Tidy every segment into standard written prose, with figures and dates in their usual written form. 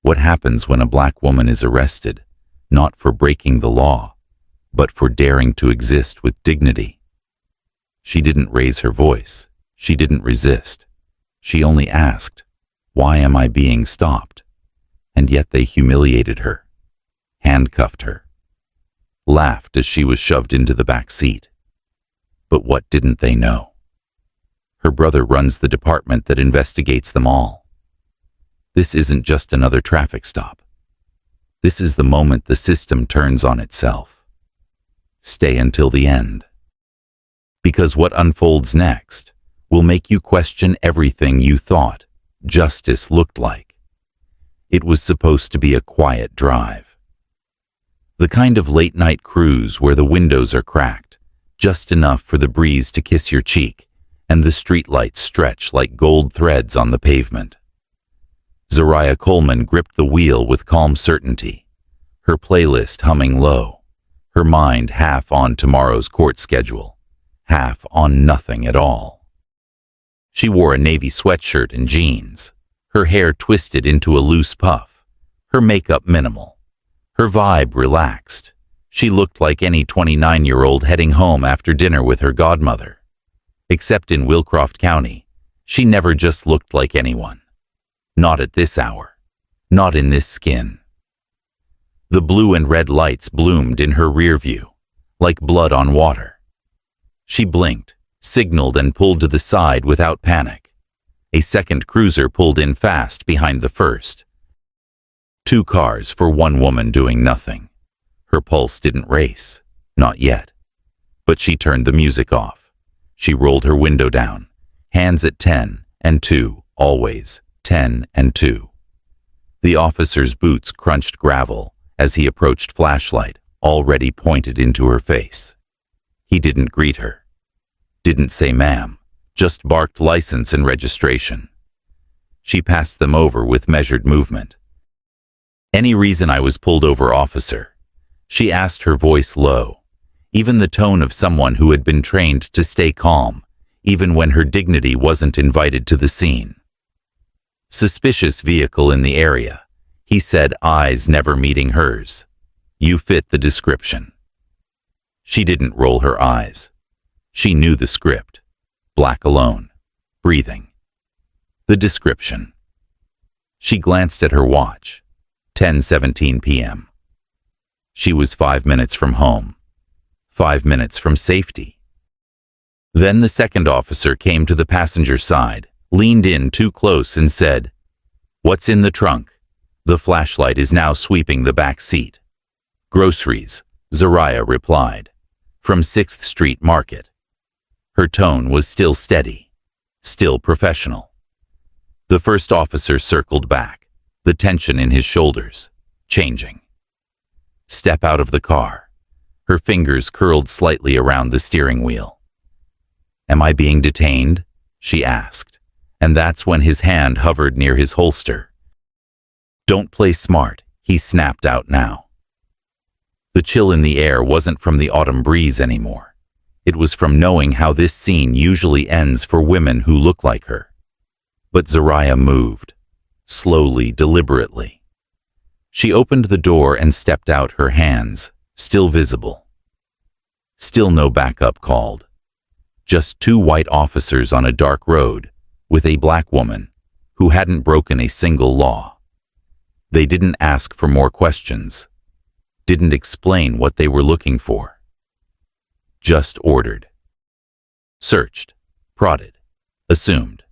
What happens when a black woman is arrested, not for breaking the law, but for daring to exist with dignity? She didn't raise her voice. She didn't resist. She only asked, "Why am I being stopped?" And yet they humiliated her, handcuffed her, laughed as she was shoved into the back seat. But what didn't they know? Her brother runs the department that investigates them all. This isn't just another traffic stop. This is the moment the system turns on itself. Stay until the end. Because what unfolds next will make you question everything you thought justice looked like. It was supposed to be a quiet drive. The kind of late-night cruise where the windows are cracked, just enough for the breeze to kiss your cheek and the streetlights stretch like gold threads on the pavement. Zariah Coleman gripped the wheel with calm certainty, her playlist humming low, her mind half on tomorrow's court schedule, half on nothing at all. She wore a navy sweatshirt and jeans, her hair twisted into a loose puff, her makeup minimal, her vibe relaxed. She looked like any 29-year-old heading home after dinner with her godmother. Except in Wilcroft County, she never just looked like anyone. Not at this hour, not in this skin. The blue and red lights bloomed in her rear view, like blood on water. She blinked, signaled, and pulled to the side without panic. A second cruiser pulled in fast behind the first. 2 cars for one woman doing nothing. Her pulse didn't race, not yet. But she turned the music off. She rolled her window down, hands at 10 and 2, always 10 and 2. The officer's boots crunched gravel as he approached, flashlight already pointed into her face. He didn't greet her. Didn't say ma'am, just barked license and registration. She passed them over with measured movement. "Any reason I was pulled over, officer?" She asked, her voice low, even the tone of someone who had been trained to stay calm, even when her dignity wasn't invited to the scene. "Suspicious vehicle in the area," he said, eyes never meeting hers. "You fit the description." She didn't roll her eyes. She knew the script. Black alone, breathing. The description. She glanced at her watch. 10:17 p.m. She was 5 minutes from home. 5 minutes from safety. Then the second officer came to the passenger side, leaned in too close and said, "What's in the trunk?" The flashlight is now sweeping the back seat. "Groceries," Zariah replied. "From 6th Street Market." Her tone was still steady, still professional. The first officer circled back, the tension in his shoulders, changing. "Step out of the car." Her fingers curled slightly around the steering wheel. "Am I being detained?" she asked, and that's when his hand hovered near his holster. "Don't play smart," he snapped out now. The chill in the air wasn't from the autumn breeze anymore. It was from knowing how this scene usually ends for women who look like her. But Zariah moved, slowly, deliberately. She opened the door and stepped out, her hands still visible. Still no backup called. Just 2 white officers on a dark road with a black woman who hadn't broken a single law. They didn't ask for more questions, didn't explain what they were looking for. Just ordered. Searched, prodded, assumed.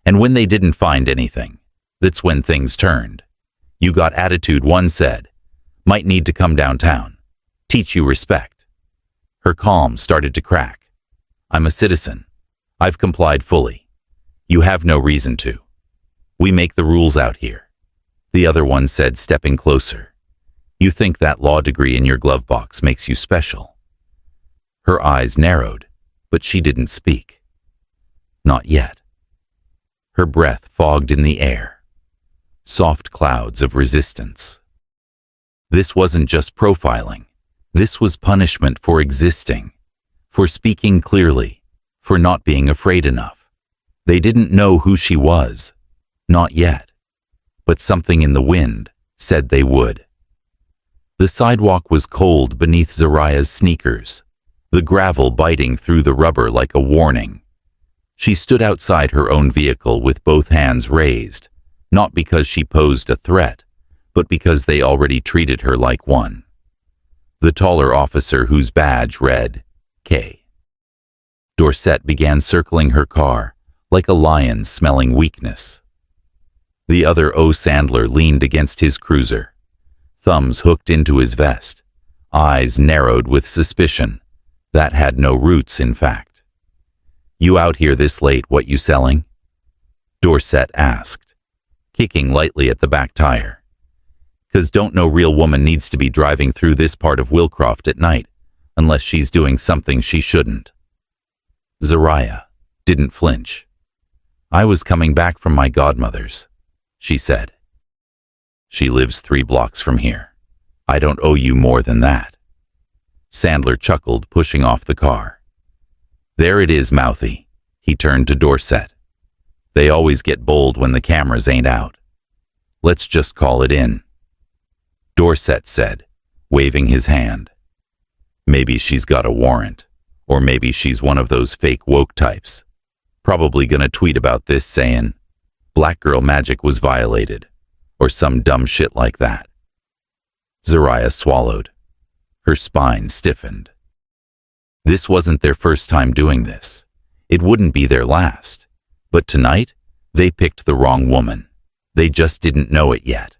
And when they didn't find anything, that's when things turned. "You got attitude," one said. "Might need to come downtown. Teach you respect." Her calm started to crack. "I'm a citizen. I've complied fully. You have no reason to. We make the rules out here." The other one said, stepping closer. "You think that law degree in your glove box makes you special?" Her eyes narrowed, but she didn't speak. Not yet. Her breath fogged in the air. Soft clouds of resistance. This wasn't just profiling. This was punishment for existing, for speaking clearly, for not being afraid enough. They didn't know who she was. Not yet. but something in the wind said they would. The sidewalk was cold beneath Zariah's sneakers, the gravel biting through the rubber like a warning. She stood outside her own vehicle with both hands raised, not because she posed a threat, but because they already treated her like one. The taller officer whose badge read K. Dorset began circling her car, like a lion smelling weakness. The other O. Sandler leaned against his cruiser, thumbs hooked into his vest, eyes narrowed with suspicion. That had no roots, in fact. "You out here this late, what you selling?" Dorset asked, kicking lightly at the back tire. "'Cause don't no real woman needs to be driving through this part of Willcroft at night, unless she's doing something she shouldn't." Zariah didn't flinch. "I was coming back from my godmother's," she said. "She lives 3 blocks from here. I don't owe you more than that." Sandler chuckled, pushing off the car. "There it is, mouthy." He turned to Dorset. "They always get bold when the cameras ain't out. Let's just call it in." Dorset said, waving his hand. "Maybe she's got a warrant, or maybe she's one of those fake woke types. Probably gonna tweet about this saying, 'Black girl magic was violated,' or some dumb shit like that." Zariah swallowed. Her spine stiffened. This wasn't their first time doing this. It wouldn't be their last. But tonight, they picked the wrong woman. They just didn't know it yet.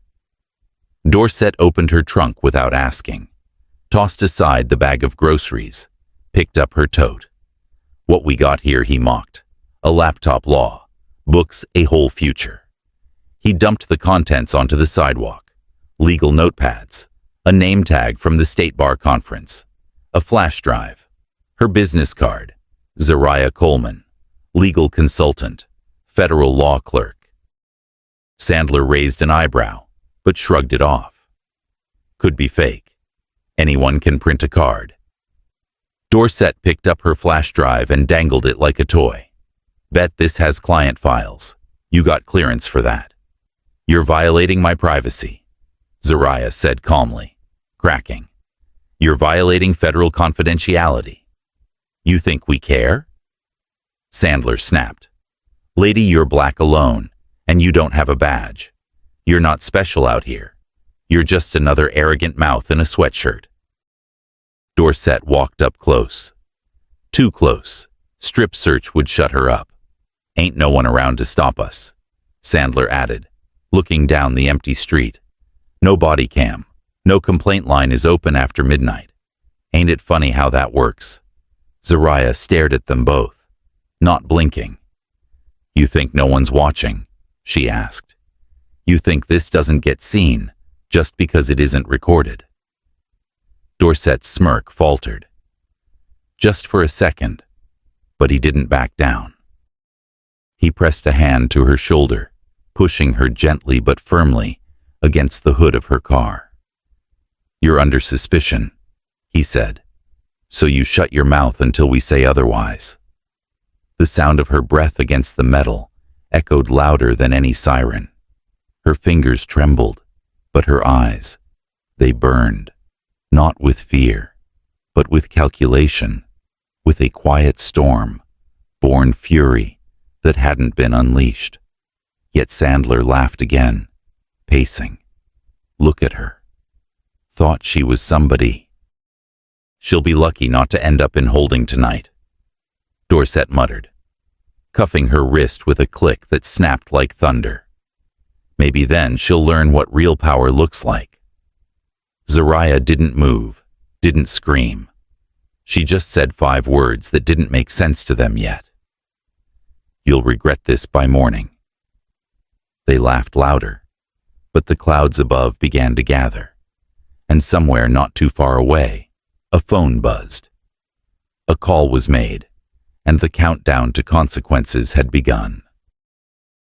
Dorset opened her trunk without asking, tossed aside the bag of groceries, picked up her tote. "What we got here," he mocked. "A laptop law. Books, a whole future." He dumped the contents onto the sidewalk. Legal notepads, a name tag from the State Bar Conference, a flash drive, her business card, Zariah Coleman, legal consultant, federal law clerk. Sandler raised an eyebrow, but shrugged it off. Could be fake. Anyone can print a card. Dorset picked up her flash drive and dangled it like a toy. "Bet this has client files. You got clearance for that." "You're violating my privacy," Zariah said calmly, cracking. "You're violating federal confidentiality. You think we care?" Sandler snapped. "Lady, you're black alone, and you don't have a badge. You're not special out here. You're just another arrogant mouth in a sweatshirt." Dorset walked up close. Too close. Strip search would shut her up. "Ain't no one around to stop us," Sandler added, looking down the empty street. "No body cam. No complaint line is open after midnight. Ain't it funny how that works?" Zariah stared at them both, not blinking. "You think no one's watching?" she asked. "You think this doesn't get seen just because it isn't recorded?" Dorset's smirk faltered. Just for a second, but he didn't back down. He pressed a hand to her shoulder, pushing her gently but firmly against the hood of her car. "You're under suspicion," he said, "so you shut your mouth until we say otherwise." The sound of her breath against the metal echoed louder than any siren. Her fingers trembled, but her eyes, they burned, not with fear, but with calculation, with a quiet storm, born fury that hadn't been unleashed. Yet Sandler laughed again, pacing. "Look at her. Thought she was somebody. She'll be lucky not to end up in holding tonight," Dorset muttered, cuffing her wrist with a click that snapped like thunder. "Maybe then she'll learn what real power looks like." Zariah didn't move, didn't scream. She just said 5 words that didn't make sense to them yet. "You'll regret this by morning." They laughed louder, but the clouds above began to gather, and somewhere not too far away, a phone buzzed. A call was made, and the countdown to consequences had begun.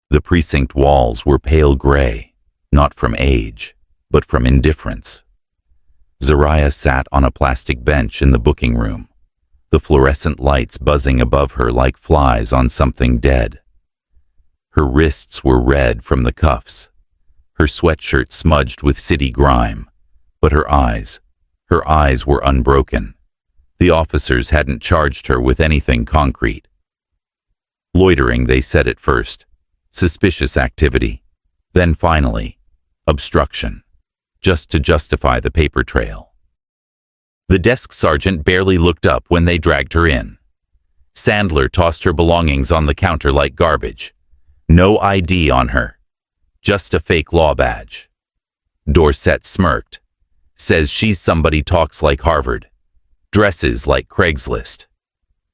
The precinct walls were pale gray, not from age, but from indifference. Zariah sat on a plastic bench in the booking room, the fluorescent lights buzzing above her like flies on something dead. Her wrists were red from the cuffs, her sweatshirt smudged with city grime. But her eyes were unbroken. The officers hadn't charged her with anything concrete. Loitering, they said at first. Suspicious activity. Then finally, obstruction. Just to justify the paper trail. The desk sergeant barely looked up when they dragged her in. Sandler tossed her belongings on the counter like garbage. No ID on her. Just a fake law badge. Dorsett smirked. Says she's somebody talks like Harvard. Dresses like Craigslist.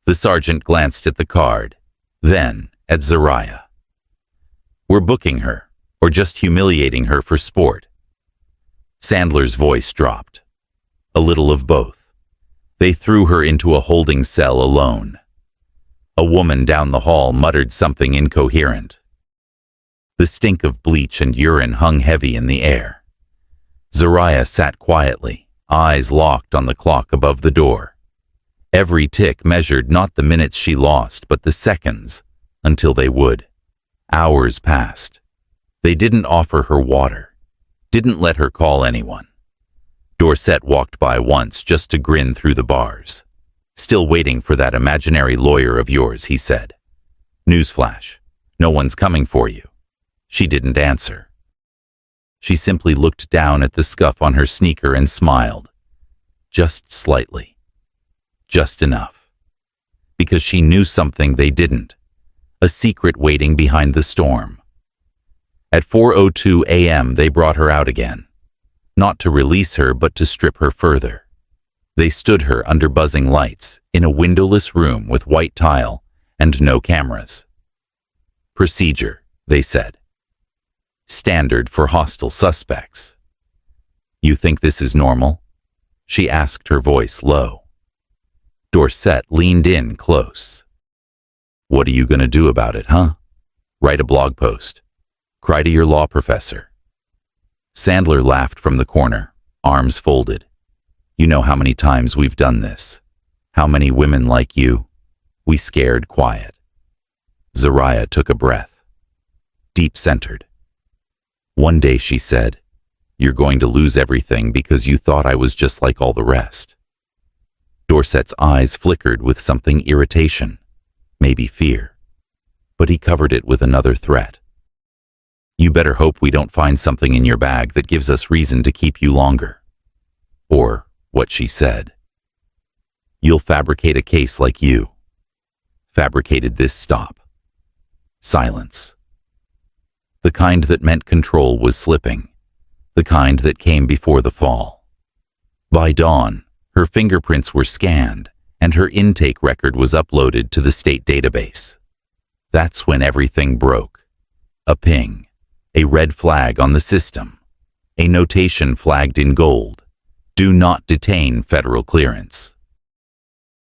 The sergeant glanced at the card. Then at Zariah. We're booking her, or just humiliating her for sport. Sandler's voice dropped. A little of both. They threw her into a holding cell alone. A woman down the hall muttered something incoherent. The stink of bleach and urine hung heavy in the air. Zariah sat quietly, eyes locked on the clock above the door. Every tick measured not the minutes she lost, but the seconds, until they would. Hours passed. They didn't offer her water, didn't let her call anyone. Dorsett walked by once just to grin through the bars. Still waiting for that imaginary lawyer of yours, he said. Newsflash, no one's coming for you. She didn't answer. She simply looked down at the scuff on her sneaker and smiled. Just slightly. Just enough. Because she knew something they didn't. A secret waiting behind the storm. At 4:02 a.m. they brought her out again. Not to release her, but to strip her further. They stood her under buzzing lights, in a windowless room with white tile and no cameras. Procedure, they said. Standard for hostile suspects. You think this is normal? She asked, her voice low. Dorsett leaned in close. What are you going to do about it, huh? Write a blog post. Cry to your law professor. Sandler laughed from the corner, arms folded. You know how many times we've done this. How many women like you? We scared quiet. Zariah took a breath. Deep-centered. One day, she said, you're going to lose everything because you thought I was just like all the rest. Dorsett's eyes flickered with something irritation, maybe fear. But he covered it with another threat. You better hope we don't find something in your bag that gives us reason to keep you longer. Or what she said. You'll fabricate a case like you. Fabricated this stop. Silence. The kind that meant control was slipping. The kind that came before the fall. By dawn, her fingerprints were scanned and her intake record was uploaded to the state database. That's when everything broke. A ping. A red flag on the system. A notation flagged in gold. Do not detain federal clearance.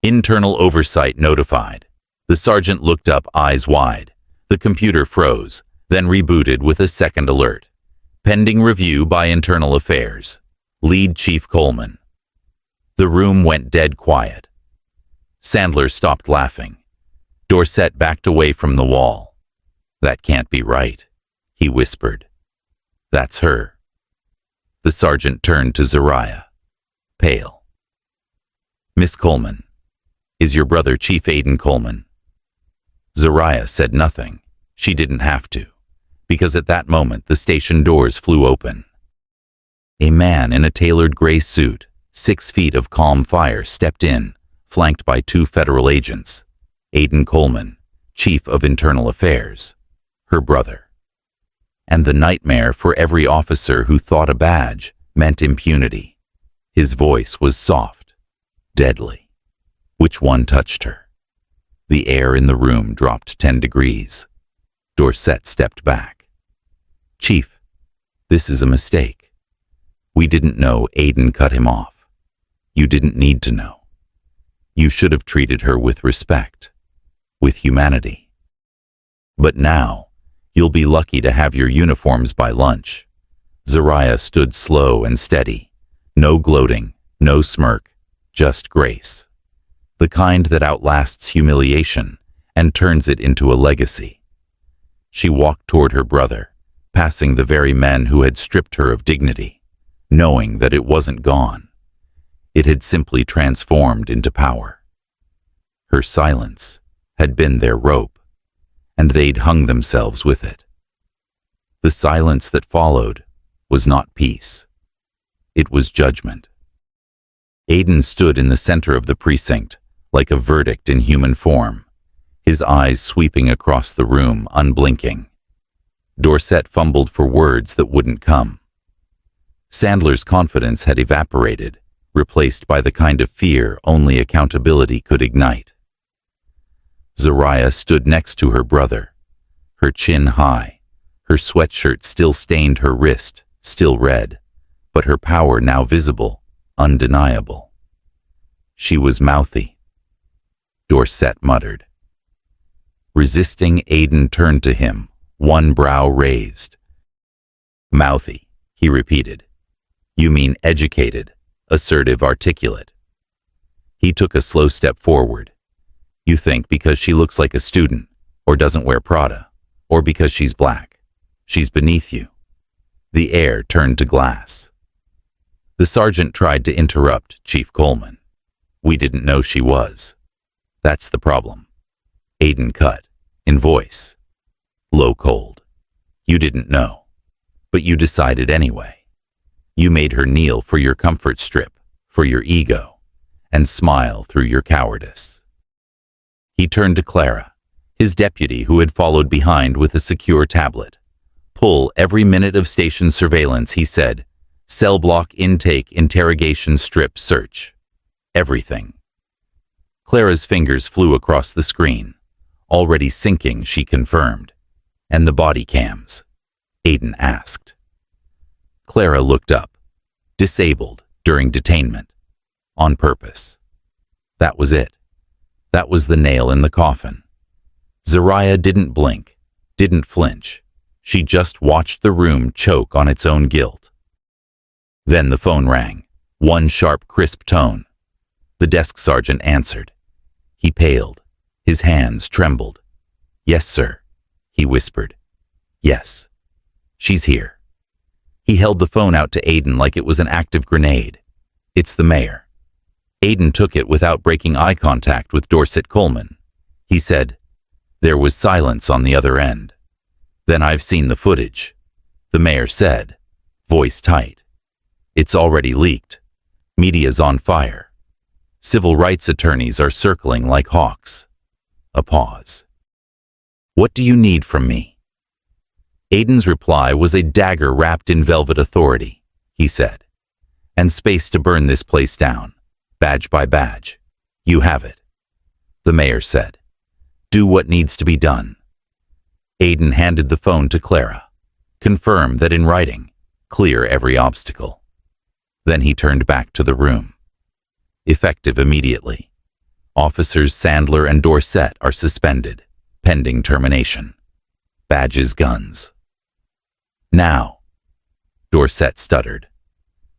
Internal oversight notified. The sergeant looked up, eyes wide. The computer froze, then rebooted with a second alert. Pending review by Internal Affairs. Lead Chief Coleman. The room went dead quiet. Sandler stopped laughing. Dorsett backed away from the wall. That can't be right, he whispered. That's her. The sergeant turned to Zariah. Pale. Miss Coleman, is your brother Chief Aiden Coleman? Zariah said nothing. She didn't have to, because at that moment the station doors flew open. A man in a tailored gray suit, 6 feet of calm fire, stepped in, flanked by 2 federal agents. Aiden Coleman, Chief of Internal Affairs, her brother. And the nightmare for every officer who thought a badge meant impunity. His voice was soft, deadly. Which one touched her? The air in the room dropped 10 degrees. Dorsett stepped back. Chief, this is a mistake. We didn't know Aiden cut him off. You didn't need to know. You should have treated her with respect, with humanity. But now, you'll be lucky to have your uniforms by lunch. Zariah stood slow and steady. No gloating, no smirk, just grace. The kind that outlasts humiliation and turns it into a legacy. She walked toward her brother, passing the very men who had stripped her of dignity, knowing that it wasn't gone. It had simply transformed into power. Her silence had been their rope, and they'd hung themselves with it. The silence that followed was not peace. It was judgment. Aiden stood in the center of the precinct, like a verdict in human form, his eyes sweeping across the room, unblinking. Dorset fumbled for words that wouldn't come. Sandler's confidence had evaporated, replaced by the kind of fear only accountability could ignite. Zariah stood next to her brother, her chin high. Her sweatshirt still stained her wrist, still red, but her power now visible, undeniable. She was mouthy. Dorset muttered. Resisting, Aiden turned to him, one brow raised. Mouthy, he repeated. You mean educated, assertive, articulate. He took a slow step forward. You think because she looks like a student, or doesn't wear Prada, or because she's black, she's beneath you. The air turned to glass. The sergeant tried to interrupt Chief Coleman. We didn't know she was. That's the problem. Aiden cut, in voice. Low cold. You didn't know. But you decided anyway. You made her kneel for your comfort strip, for your ego, and smile through your cowardice. He turned to Clara, his deputy who had followed behind with a secure tablet. Pull every minute of station surveillance, he said. Cell block intake, interrogation strip, search. Everything. Clara's fingers flew across the screen. Already sinking, she confirmed. And the body cams? Aiden asked. Clara looked up. Disabled during detainment. On purpose. That was it. That was the nail in the coffin. Zariah didn't blink, didn't flinch. She just watched the room choke on its own guilt. Then the phone rang, one sharp, crisp tone. The desk sergeant answered. He paled. His hands trembled. Yes, sir, he whispered. Yes. She's here. He held the phone out to Aiden like it was an active grenade. It's the mayor. Aiden took it without breaking eye contact with Dorset Coleman. He said, There was silence on the other end. Then I've seen the footage. The mayor said, voice tight. It's already leaked. Media's on fire. Civil rights attorneys are circling like hawks. A pause. What do you need from me? Aiden's reply was a dagger wrapped in velvet authority, he said. And space to burn this place down, badge by badge. You have it. The mayor said. Do what needs to be done. Aiden handed the phone to Clara. Confirm that in writing. Clear every obstacle. Then he turned back to the room. Effective immediately. Officers Sandler and Dorset are suspended, pending termination. Badges, guns. Now. Dorset stuttered.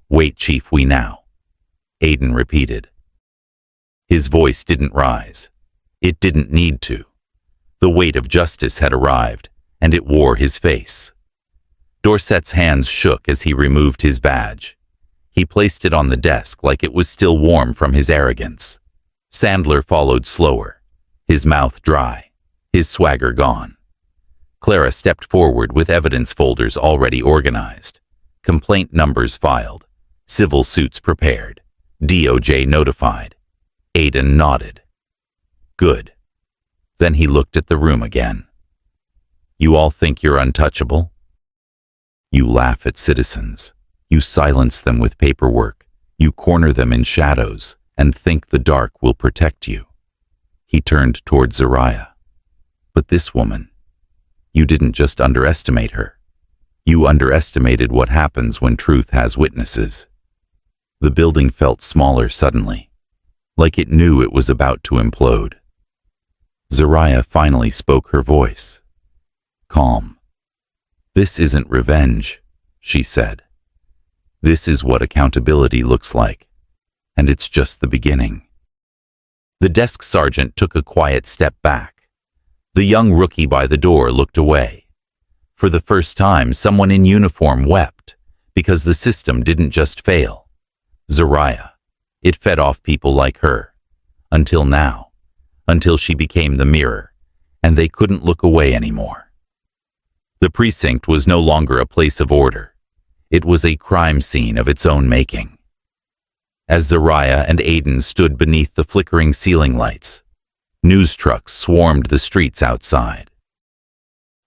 Wait, Chief, we now. Aiden repeated. His voice didn't rise. It didn't need to. The weight of justice had arrived, and it wore his face. Dorset's hands shook as he removed his badge. He placed it on the desk like it was still warm from his arrogance. Sandler followed slower, his mouth dry, his swagger gone. Clara stepped forward with evidence folders already organized, complaint numbers filed, civil suits prepared, DOJ notified. Aiden nodded. Good. Then he looked at the room again. You all think you're untouchable? You laugh at citizens. You silence them with paperwork. You corner them in shadows and think the dark will protect you. He turned toward Zariah. But this woman, you didn't just underestimate her. You underestimated what happens when truth has witnesses. The building felt smaller suddenly, like it knew it was about to implode. Zariah finally spoke her voice. Calm. This isn't revenge, she said. This is what accountability looks like, and it's just the beginning. The desk sergeant took a quiet step back. The young rookie by the door looked away. For the first time, someone in uniform wept, because the system didn't just fail. Zariah. It fed off people like her. Until now. Until she became the mirror, and they couldn't look away anymore. The precinct was no longer a place of order. It was a crime scene of its own making. As Zariah and Aiden stood beneath the flickering ceiling lights, news trucks swarmed the streets outside.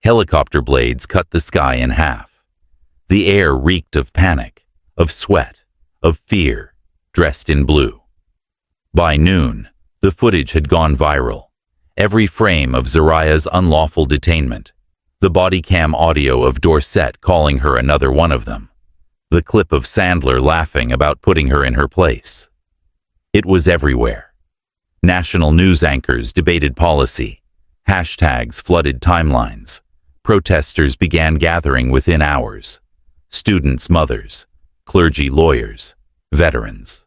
Helicopter blades cut the sky in half. The air reeked of panic, of sweat, of fear, dressed in blue. By noon, the footage had gone viral. Every frame of Zariah's unlawful detainment, the body cam audio of Dorset calling her another one of them, the clip of Sandler laughing about putting her in her place. It was everywhere. National news anchors debated policy. Hashtags flooded timelines. Protesters began gathering within hours. Students' mothers, clergy lawyers, veterans.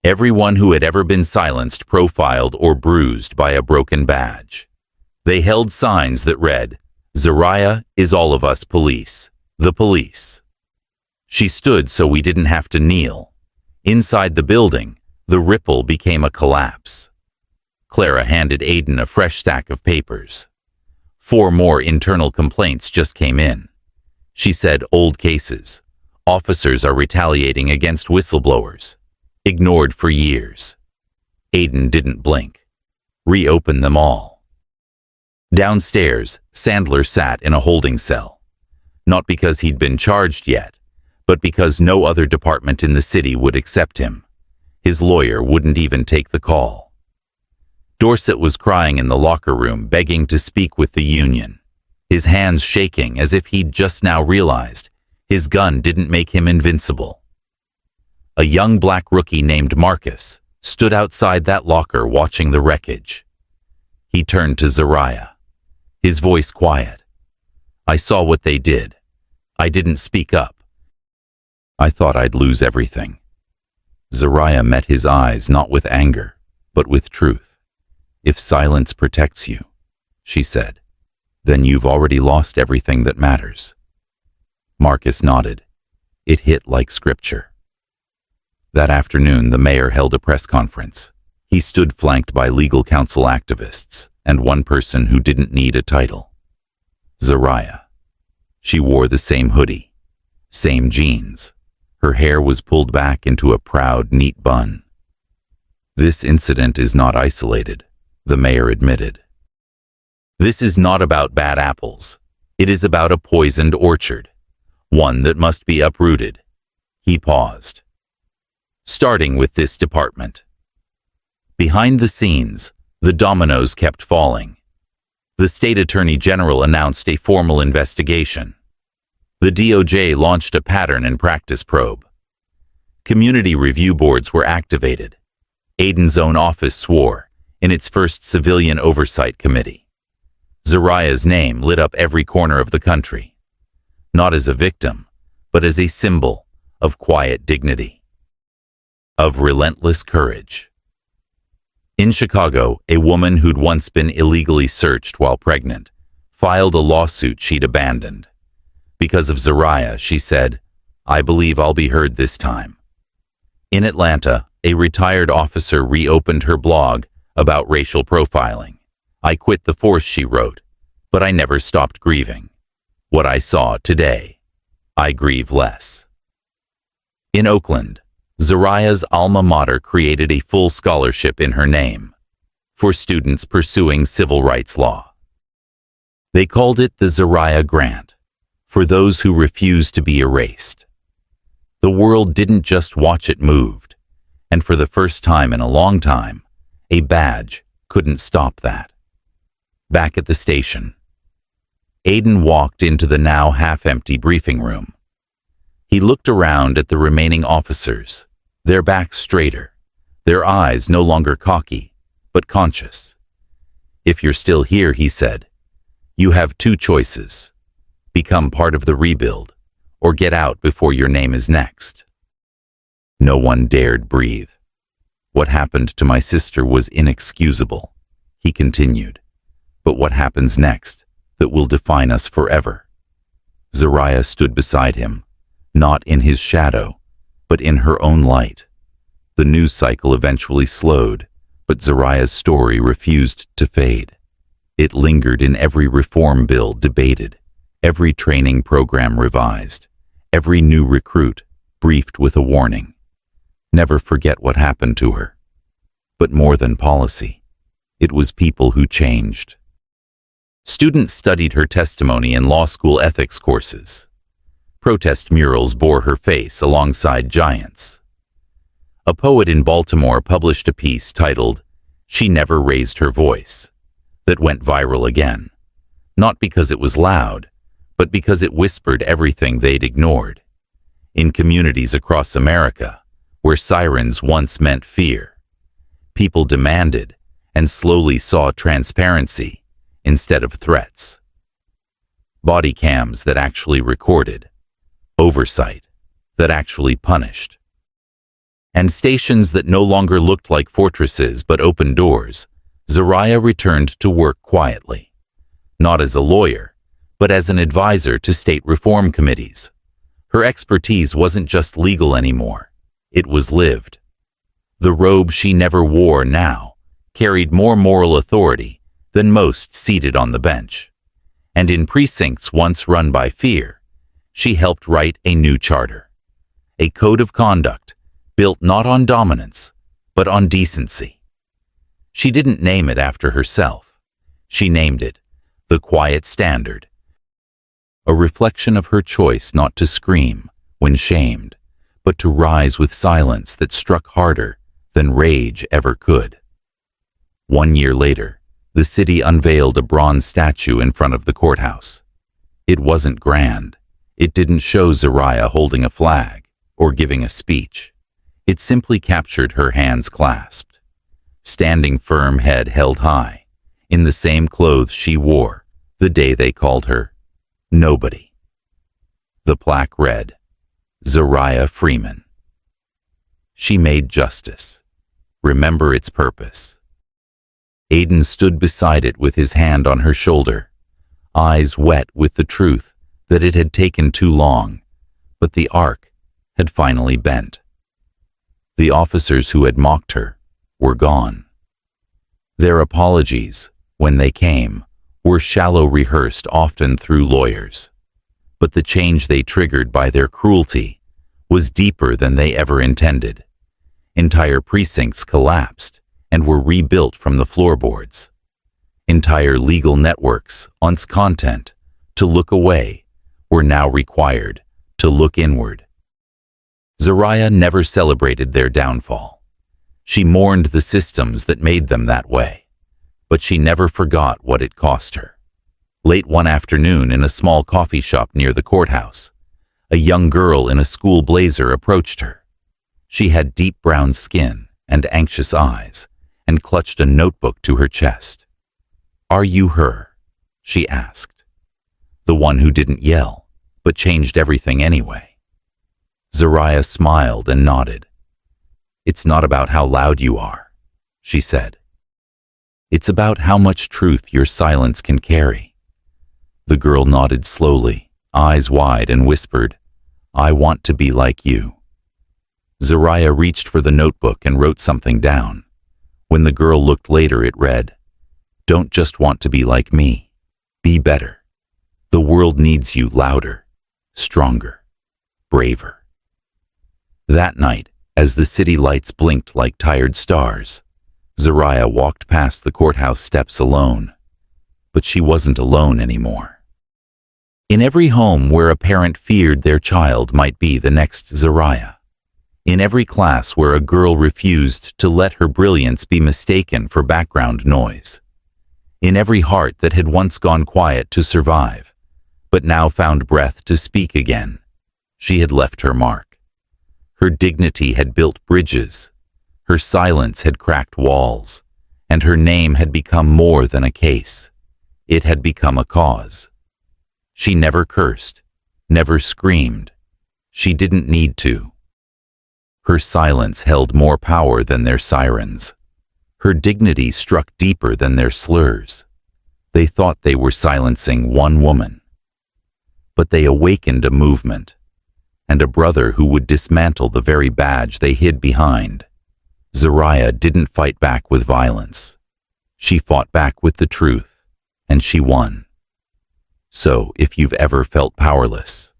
Everyone who had ever been silenced, profiled, or bruised by a broken badge. They held signs that read, "Zariah is all of us police, the police." She stood so we didn't have to kneel. Inside the building, the ripple became a collapse. Clara handed Aiden a fresh stack of papers. 4 more internal complaints just came in. She said, old cases. Officers are retaliating against whistleblowers. Ignored for years. Aiden didn't blink. Reopen them all. Downstairs, Sandler sat in a holding cell. Not because he'd been charged yet, but because no other department in the city would accept him. His lawyer wouldn't even take the call. Dorset was crying in the locker room, begging to speak with the union, his hands shaking as if he'd just now realized his gun didn't make him invincible. A young black rookie named Marcus stood outside that locker watching the wreckage. He turned to Zariah, his voice quiet. "I saw what they did. I didn't speak up. I thought I'd lose everything." Zariah met his eyes not with anger, but with truth. "If silence protects you," she said, "then you've already lost everything that matters." Marcus nodded. It hit like scripture. That afternoon, the mayor held a press conference. He stood flanked by legal counsel activists and one person who didn't need a title. Zariah. She wore the same hoodie, same jeans. Her hair was pulled back into a proud, neat bun. "This incident is not isolated," the mayor admitted. "This is not about bad apples. It is about a poisoned orchard, one that must be uprooted." He paused. "Starting with this department." Behind the scenes, the dominoes kept falling. The state attorney general announced a formal investigation. The DOJ launched a pattern and practice probe. Community review boards were activated. Aiden's own office swore in its first civilian oversight committee. Zariah's name lit up every corner of the country, not as a victim, but as a symbol of quiet dignity, of relentless courage. In Chicago, a woman who'd once been illegally searched while pregnant filed a lawsuit she'd abandoned. Because of Zariah, she said, "I believe I'll be heard this time." In Atlanta, a retired officer reopened her blog about racial profiling. "I quit the force," she wrote, "but I never stopped grieving. What I saw today, I grieve less." In Oakland, Zariah's alma mater created a full scholarship in her name for students pursuing civil rights law. They called it the Zariah Grant, for those who refused to be erased. The world didn't just watch it moved, and for the first time in a long time, a badge couldn't stop that. Back at the station, Aiden walked into the now half-empty briefing room. He looked around at the remaining officers, their backs straighter, their eyes no longer cocky, but conscious. "If you're still here," he said, "you have 2 choices. Become part of the rebuild, or get out before your name is next." No one dared breathe. "What happened to my sister was inexcusable," he continued. "But what happens next that will define us forever?" Zariah stood beside him, not in his shadow, but in her own light. The news cycle eventually slowed, but Zariah's story refused to fade. It lingered in every reform bill debated, every training program revised, every new recruit briefed with a warning. Never forget what happened to her. But more than policy, it was people who changed. Students studied her testimony in law school ethics courses. Protest murals bore her face alongside giants. A poet in Baltimore published a piece titled, "She Never Raised Her Voice," that went viral again, not because it was loud, but because it whispered everything they'd ignored. In communities across America, where sirens once meant fear, people demanded and slowly saw transparency instead of threats. Body cams that actually recorded, oversight that actually punished, and stations that no longer looked like fortresses but open doors. Zariah returned to work quietly, not as a lawyer, but as an advisor to state reform committees. Her expertise wasn't just legal anymore, it was lived. The robe she never wore now carried more moral authority than most seated on the bench. And in precincts once run by fear, she helped write a new charter, a code of conduct built not on dominance, but on decency. She didn't name it after herself. She named it the Quiet Standard, a reflection of her choice not to scream when shamed, but to rise with silence that struck harder than rage ever could. 1 year later, the city unveiled a bronze statue in front of the courthouse. It wasn't grand. It didn't show Zariah holding a flag or giving a speech. It simply captured her hands clasped, standing firm, head held high, in the same clothes she wore the day they called her nobody. The plaque read, "Zariah Freeman." She made justice. Remember its purpose. Aiden stood beside it with his hand on her shoulder, eyes wet with the truth that it had taken too long, but the arc had finally bent. The officers who had mocked her were gone. Their apologies, when they came, were shallow, rehearsed often through lawyers. But the change they triggered by their cruelty was deeper than they ever intended. Entire precincts collapsed and were rebuilt from the floorboards. Entire legal networks, once content to look away, were now required to look inward. Zariah never celebrated their downfall. She mourned the systems that made them that way, but she never forgot what it cost her. Late one afternoon in a small coffee shop near the courthouse, a young girl in a school blazer approached her. She had deep brown skin and anxious eyes, and clutched a notebook to her chest. "Are you her?" she asked. The one who didn't yell, but changed everything anyway. Zariah smiled and nodded. "It's not about how loud you are," she said. "It's about how much truth your silence can carry." The girl nodded slowly, eyes wide, and whispered, "I want to be like you." Zariah reached for the notebook and wrote something down. When the girl looked later, it read, "Don't just want to be like me. Be better. The world needs you louder, stronger, braver." That night, as the city lights blinked like tired stars, Zariah walked past the courthouse steps alone. But she wasn't alone anymore. In every home where a parent feared their child might be the next Zariah, in every class where a girl refused to let her brilliance be mistaken for background noise, in every heart that had once gone quiet to survive, but now found breath to speak again, she had left her mark. Her dignity had built bridges, her silence had cracked walls, and her name had become more than a case. It had become a cause. She never cursed, never screamed. She didn't need to. Her silence held more power than their sirens. Her dignity struck deeper than their slurs. They thought they were silencing one woman. but they awakened a movement, and a brother who would dismantle the very badge they hid behind. Zariah didn't fight back with violence. She fought back with the truth, and she won. So, if you've ever felt powerless,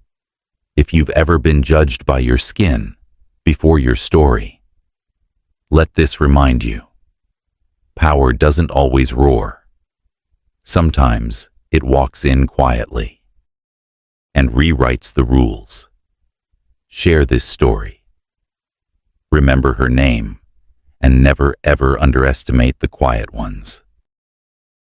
if you've ever been judged by your skin before your story, let this remind you. Power doesn't always roar. Sometimes it walks in quietly and rewrites the rules. Share this story. Remember her name, and never ever underestimate the quiet ones.